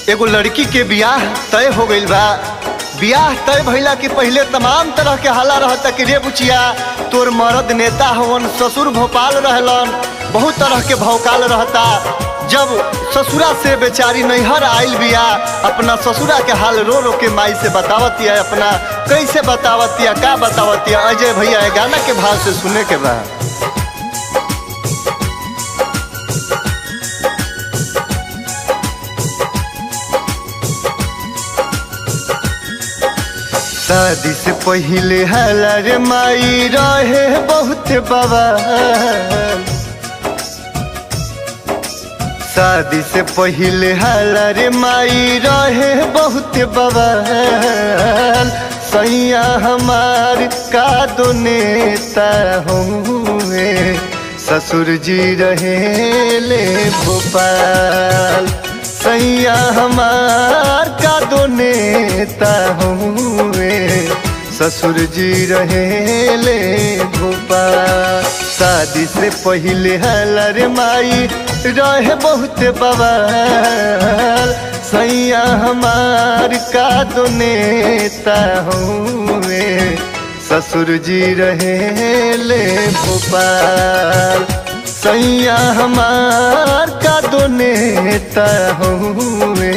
एगो लड़की के बियाह तय हो गइल बा। बियाह तय भइला के पहले तमाम तरह के हाला रहता कि रे बुचिया तोर मर्द नेता हवन, ससुर भोपाल रहलन, बहुत तरह के भौकाल रहता। जब ससुरा से बेचारी नैहर आइल बिया, अपना ससुरा के हाल रो रो के माई से बतावतिया, अपना कैसे बतावतिया, का बतावतिया। अजय भैया गाना के भाव से सुने के बा। शादी से पहले हलर माई रहे बहुत बवाल, शादी से पहले हलर माई रहे बहुत बवाल। सैया हमार का दो नेता हुए, ससुर जी रहे ले भोपाल। सैया हमार का दो नेता हुए, ससुर जी रहे ले भोपाल। शादी से पहले हलर माई रहे बहुत बवाल। सैया हमार का दो नेता हुए, ससुर जी रहे ले भोपाल। सैया हमार का दो नेता हुए,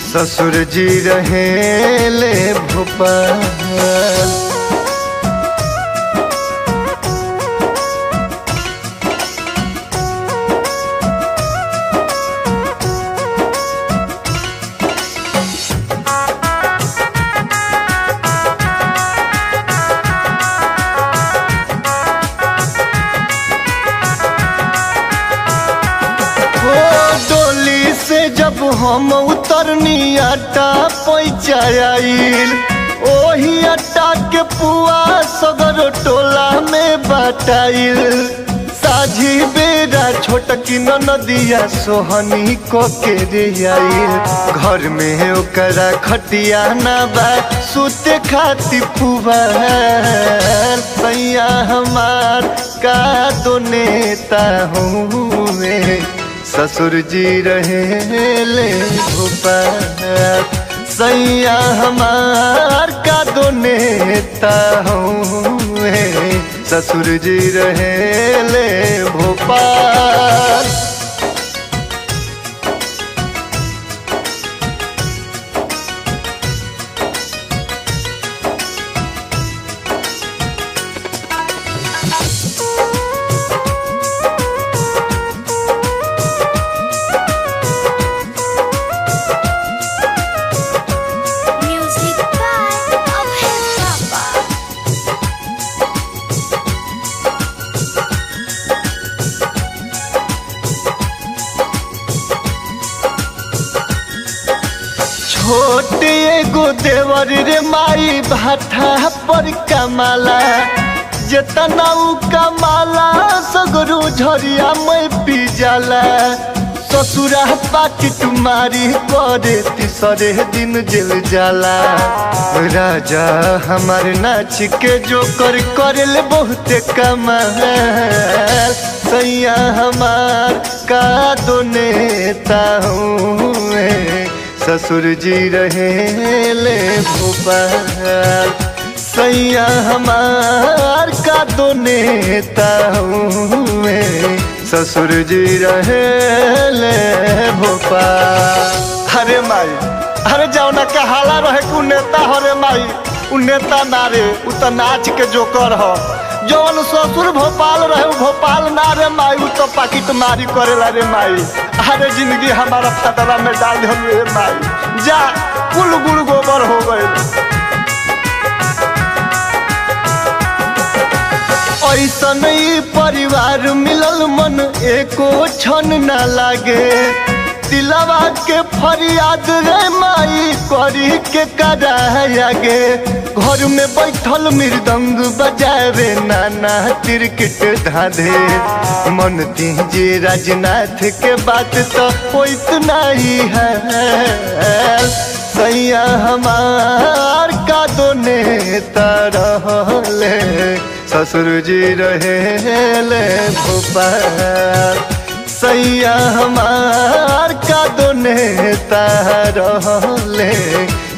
ससुर जी रहे ले भोपाल। डोली से जब हम उतरनी आटा पैचाइल, ओही आटा के पुआ सगर टोला में बटाइल। साझी बेरा छोटकी नदिया सोहनी को के रे आइल, घर में ओकरा खटिया ना बा सुते खाती पुआल। सैया हमार का दो नेता हुए, ससुर जी रहे ले भोपाल। सैया हमार का दो नेता हुए, ससुर जी रहे ले भोपाल। छोटे एगो देवर रे माई भाठा पर कमाला, जेतना उ कमाला सगरू झरिया में पी जाला। ससुरा पाकी तुम्हारी करे तीसरे दिन जेल जाला। राजा हमारे नाच के जो कर बहुत कमाल। सैया हमार का दो नेता हुए, ससुर जी रहे ले भोपाल। सैया हमार का दो नेता हुए, ससुर जी रहे ले भोपाल। अरे माई, अरे जाओ ना का हाला रहे कि नेता हो रे माई, उ नेता ना रे, उ तो नाच के जोकर हो। जौन ससुर भोपाल रहे उ भोपाल ना रे माई, उ तो पाकिट मारी करेला रे माई। अरे जिंदगी हमारा खतरा में डाल दे रे माई, जा कुल गुड़ गोबर हो गए। ऐसा नहीं परिवार मिलल मन एको क्षण ना लागे। दिलवा के फरियाद रे माई करी के करागे। घर में बैठल मृदंग बजावे नाना तिरकिट धाधे। मन तीजे राजनाथ के बात तो होइत नहीं है। सैया हमार का दो नेता रहले, ससुर जी रहेले भोपाल। सैया हमार का दो नेता रहले,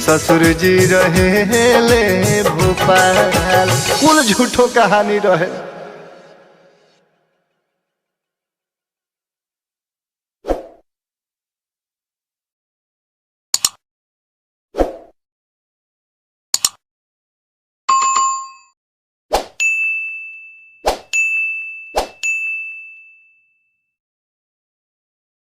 ससुर जी रहेले भोपाल। कुल झूठो कहानी रहे।